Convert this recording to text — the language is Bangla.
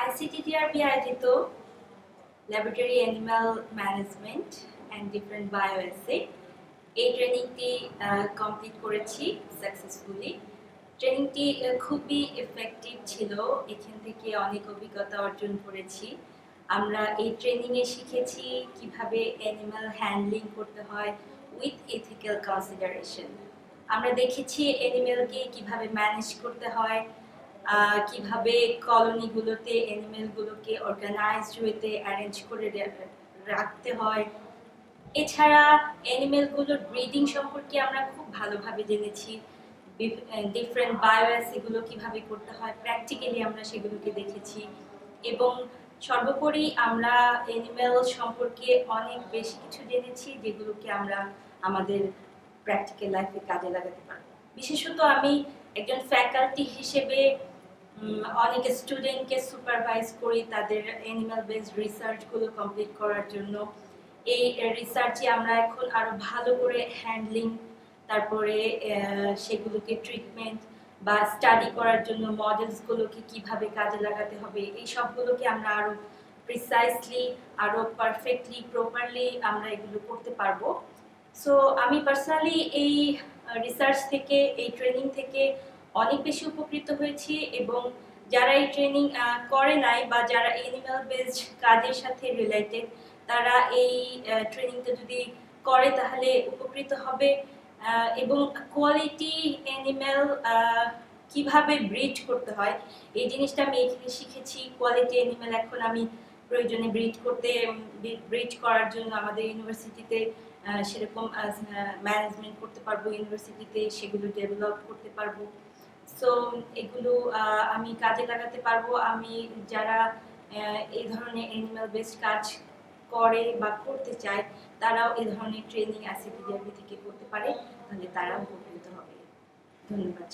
ICTTRB আয়োজিত laboratory animal management and different bioassay এই ট্রেনিংটি কমপ্লিট করেছি সাকসেসফুলি। ট্রেনিংটি খুবই এফেক্টিভ ছিল, এখান থেকে অনেক অভিজ্ঞতা অর্জন করেছি। আমরা এই ট্রেনিংয়ে শিখেছি কিভাবে অ্যানিমাল হ্যান্ডলিং করতে হয় উইথ এথিক্যাল কনসিডারেশন। আমরা দেখেছি অ্যানিমেলকে কিভাবে ম্যানেজ করতে হয়, কিভাবে কলোনিগুলোতে অ্যানিমেলগুলোকে অর্গানাইজড ওয়েতে অ্যারেঞ্জ করে রাখতে হয়। এছাড়া অ্যানিমেলগুলোর ব্রিডিং সম্পর্কে আমরা খুব ভালোভাবে জেনেছি। ডিফারেন্ট বায়োএসিগুলো কিভাবে করতে হয় প্র্যাকটিক্যালি আমরা সেগুলোকে দেখেছি, এবং সর্বোপরি আমরা অ্যানিমেল সম্পর্কে অনেক বেশি কিছু জেনেছি যেগুলোকে আমরা আমাদের প্র্যাকটিক্যাল লাইফে কাজে লাগাতে পারবো। বিশেষত আমি একজন ফ্যাকাল্টি হিসেবে অনেক স্টুডেন্টকে সুপারভাইজ করি তাদের অ্যানিমাল বেসড রিসার্চগুলো কমপ্লিট করার জন্য। এই রিসার্চে আমরা এখন আরো ভালো করে হ্যান্ডলিং, তারপরে সেগুলোকে ট্রিটমেন্ট বা স্টাডি করার জন্য মডেলসগুলোকে কিভাবে কাজে লাগাতে হবে এই সবগুলোকে আমরা আরো প্রিসাইসলি, আরো পারফেক্টলি, প্রপারলি আমরা এগুলো করতে পারবো। সো আমি পার্সোনালি এই রিসার্চ থেকে, এই ট্রেনিং থেকে অনেক বেশি উপকৃত হয়েছি, এবং যারা এই ট্রেনিং করে নাই বা যারা অ্যানিমাল বেসড কাজের সাথে রিলেটেড তারা এই ট্রেনিংটা যদি করে তাহলে উপকৃত হবে। এবং কোয়ালিটি অ্যানিমাল কিভাবে ব্রিড করতে হয় এই জিনিসটা আমি এখানে শিখেছি। কোয়ালিটি অ্যানিমাল এখন আমি প্রয়োজনে ব্রিড করার জন্য আমাদের ইউনিভার্সিটিতে সেরকম ম্যানেজমেন্ট করতে পারবো, ইউনিভার্সিটিতে সেগুলো ডেভেলপ করতে পারবো। সো এগুলো আমি কাজে লাগাতে পারবো। আমি যারা এই ধরনের অ্যানিমাল বেসড কাজ করে বা করতে চায় তারাও এই ধরনের ট্রেনিং ICTTRB থেকে করতে পারে, তাহলে তারাও উপকৃত হবে। ধন্যবাদ।